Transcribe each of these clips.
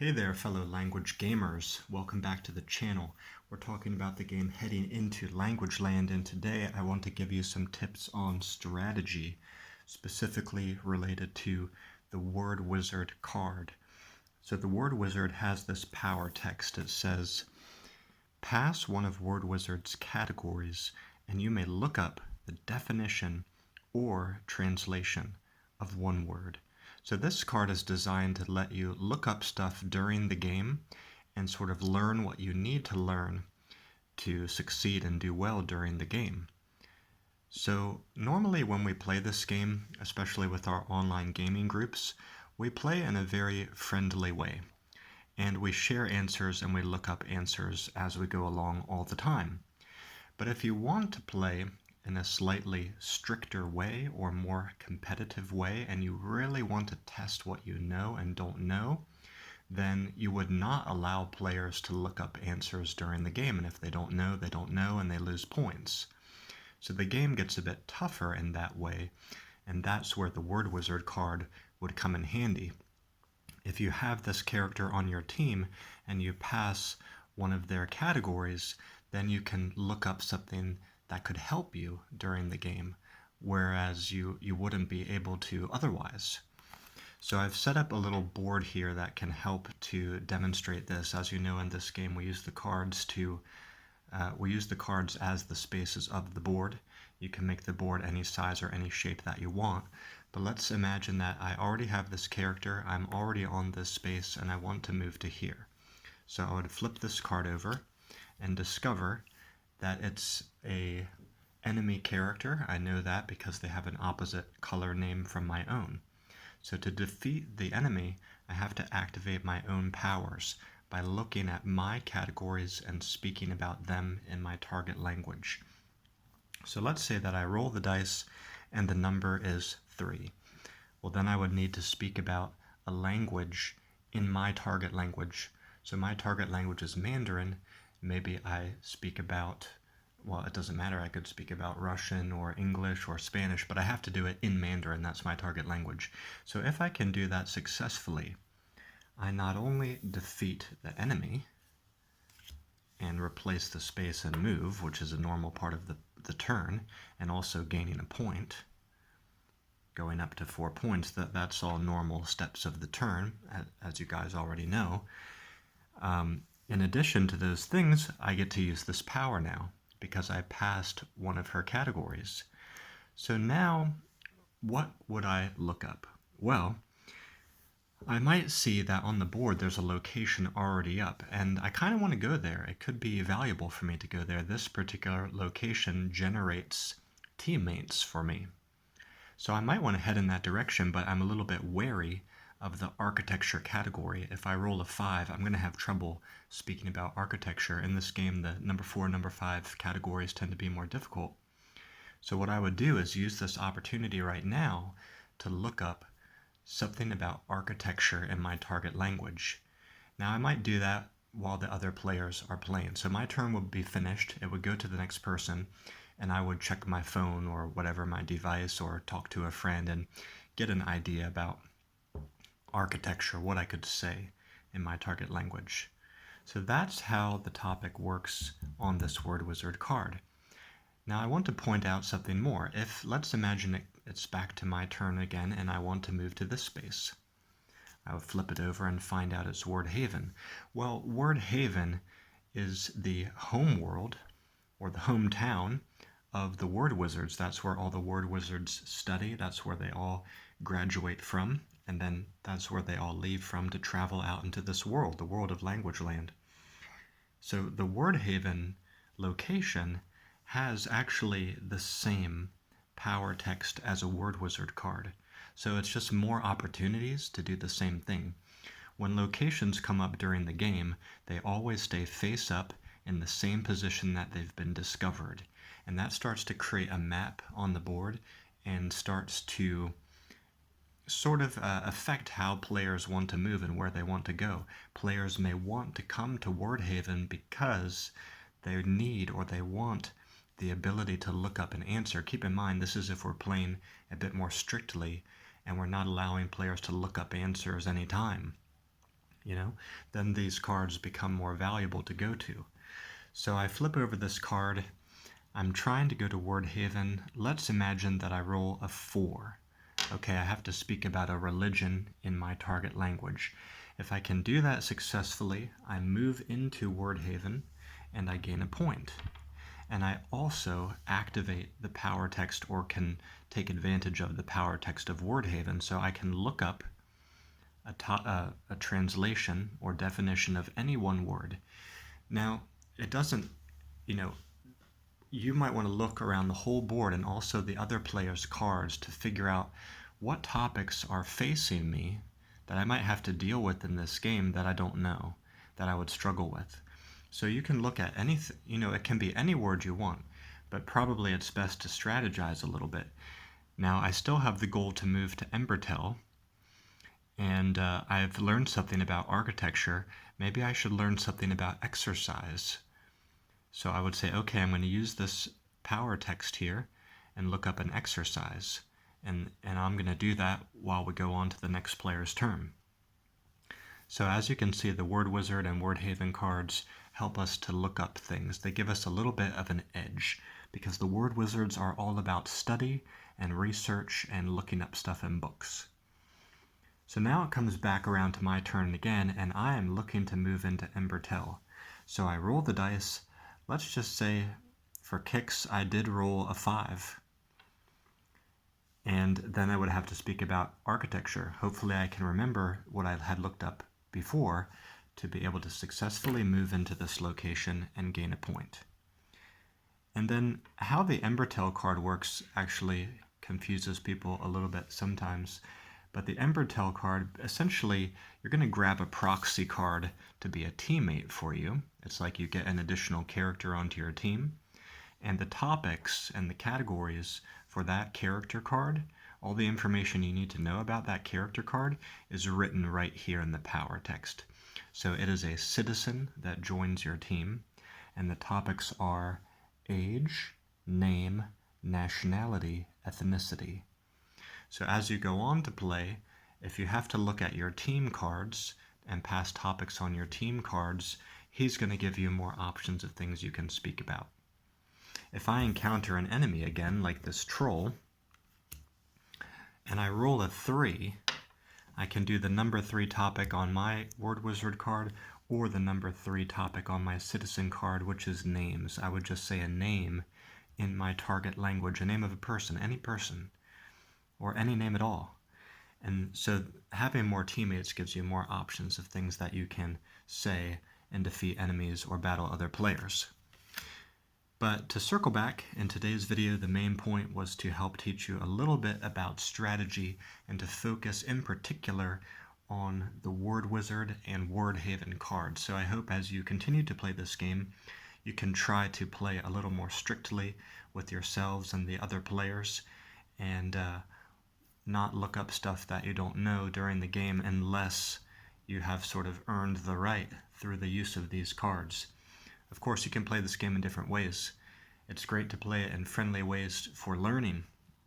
Hey there, fellow language gamers. Welcome back to the channel. We're talking about the game Heading into Language Land, and today I want to give you some tips on strategy, specifically related to the Wordwizard card. So the Wordwizard has this power text. It says, pass one of Wordwizard's categories, and you may look up the definition or translation of one word. So this card is designed to let you look up stuff during the game and sort of learn what you need to learn to succeed and do well during the game. So normally when we play this game, especially with our online gaming groups, we play in a very friendly way. And we share answers and we look up answers as we go along all the time. But if you want to play in a slightly stricter way or more competitive way, and you really want to test what you know and don't know, then you would not allow players to look up answers during the game. And if they don't know, and they lose points. So the game gets a bit tougher in that way, and that's where the Wordwizard card would come in handy. If you have this character on your team and you pass one of their categories, then you can look up something that could help you during the game, whereas you wouldn't be able to otherwise. So I've set up a little board here that can help to demonstrate this. As you know, in this game we use the cards as the spaces of the board. You can make the board any size or any shape that you want. But let's imagine that I already have this character, I'm already on this space, and I want to move to here. So I would flip this card over and discover that it's a enemy character. I know that because they have an opposite color name from my own. So to defeat the enemy, I have to activate my own powers by looking at my categories and speaking about them in my target language. So let's say that I roll the dice and the number is 3. Well, then I would need to speak about a language in my target language. So my target language is Mandarin. Maybe I speak about, well, it doesn't matter, I could speak about Russian or English or Spanish, but I have to do it in Mandarin. That's my target language. So if I can do that successfully, I not only defeat the enemy and replace the space and move, which is a normal part of the turn, and also gaining a point, going up to 4 points, that's all normal steps of the turn, as you guys already know. In addition to those things, I get to use this power now because I passed one of her categories. So now, what would I look up? Well, I might see that on the board there's a location already up, and I kind of want to go there. It could be valuable for me to go there. This particular location generates teammates for me. So I might want to head in that direction, but I'm a little bit wary of the architecture category. If I roll a 5, I'm going to have trouble speaking about architecture. In this game, the number 4, number 5 categories tend to be more difficult. So what I would do is use this opportunity right now to look up something about architecture in my target language. Now I might do that while the other players are playing. So my turn would be finished, it would go to the next person, and I would check my phone or whatever, my device, or talk to a friend and get an idea about architecture, what I could say in my target language. So that's how the topic works on this Wordwizard card. Now I want to point out something more. If, let's imagine it's back to my turn again and I want to move to this space. I would flip it over and find out it's Wordhaven. Well, Wordhaven is the home world, or the hometown, of the Wordwizards. That's where all the Wordwizards study. That's where they all graduate from. And then that's where they all leave from to travel out into this world, the world of Language Land. So the Wordhaven location has actually the same power text as a Wordwizard card. So it's just more opportunities to do the same thing. When locations come up during the game, they always stay face up in the same position that they've been discovered. And that starts to create a map on the board and starts to sort of affect how players want to move and where they want to go. Players may want to come to Wordhaven because they need or they want the ability to look up an answer. Keep in mind, this is if we're playing a bit more strictly and we're not allowing players to look up answers anytime. then these cards become more valuable to go to. So I flip over this card. I'm trying to go to Wordhaven. Let's imagine that I roll a 4. Okay, I have to speak about a religion in my target language. If I can do that successfully, I move into Wordhaven and I gain a point. And I also activate the power text, or can take advantage of the power text of Wordhaven, so I can look up a translation or definition of any one word. Now, it doesn't, you might want to look around the whole board and also the other players' cards to figure out what topics are facing me that I might have to deal with in this game that I don't know, that I would struggle with. So you can look at anything, it can be any word you want, but probably it's best to strategize a little bit. Now, I still have the goal to move to Embertel, and I've learned something about architecture. Maybe I should learn something about exercise. So I would say, okay, I'm going to use this power text here and look up an exercise. And I'm going to do that while we go on to the next player's turn. So as you can see, the Wordwizard and Wordhaven cards help us to look up things. They give us a little bit of an edge, because the Wordwizards are all about study and research and looking up stuff in books. So now it comes back around to my turn again, and I am looking to move into Embertel. So I roll the dice. Let's just say, for kicks, I did roll a 5. And then I would have to speak about architecture. Hopefully I can remember what I had looked up before to be able to successfully move into this location and gain a point. And then how the Embertel card works actually confuses people a little bit sometimes. But the Embertel card, essentially, you're going to grab a proxy card to be a teammate for you. It's like you get an additional character onto your team. And the topics and the categories for that character card, all the information you need to know about that character card is written right here in the power text. So it is a citizen that joins your team, and the topics are age, name, nationality, ethnicity. So as you go on to play, if you have to look at your team cards and past topics on your team cards, he's going to give you more options of things you can speak about. If I encounter an enemy again, like this troll, and I roll a 3, I can do the number 3 topic on my Wordwizard card, or the number 3 topic on my citizen card, which is names. I would just say a name in my target language, a name of a person, any person, or any name at all. And so having more teammates gives you more options of things that you can say and defeat enemies or battle other players. But to circle back, in today's video, the main point was to help teach you a little bit about strategy and to focus in particular on the Wordwizard and Wordhaven cards. So I hope as you continue to play this game, you can try to play a little more strictly with yourselves and the other players, and not look up stuff that you don't know during the game unless you have sort of earned the right through the use of these cards. Of course, you can play this game in different ways. It's great to play it in friendly ways for learning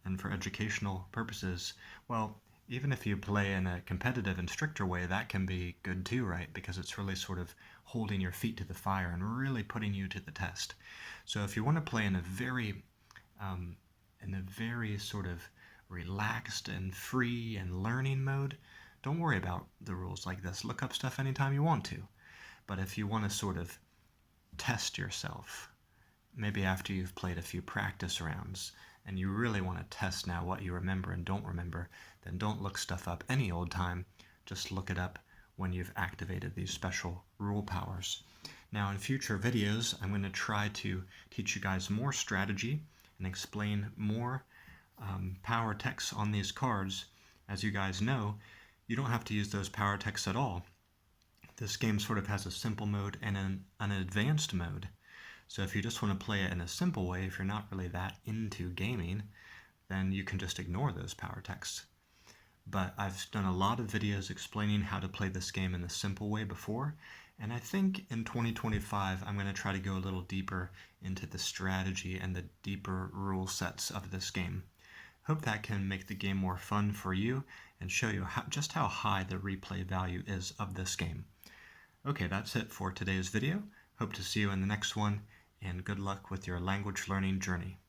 and for educational purposes. Well, even if you play in a competitive and stricter way, that can be good too, right? Because it's really sort of holding your feet to the fire and really putting you to the test. So if you want to play in a very sort of relaxed and free and learning mode, don't worry about the rules like this. Look up stuff anytime you want to. But if you want to sort of test yourself, maybe after you've played a few practice rounds, and you really want to test now what you remember and don't remember, then don't look stuff up any old time. Just look it up when you've activated these special rule powers. Now in future videos, I'm going to try to teach you guys more strategy and explain more power texts on these cards. As you guys know, you don't have to use those power texts at all. This game sort of has a simple mode and an advanced mode. So if you just want to play it in a simple way, if you're not really that into gaming, then you can just ignore those power texts. But I've done a lot of videos explaining how to play this game in the simple way before, and I think in 2025 I'm going to try to go a little deeper into the strategy and the deeper rule sets of this game. Hope that can make the game more fun for you and show you just how high the replay value is of this game. Okay, that's it for today's video. Hope to see you in the next one, and good luck with your language learning journey.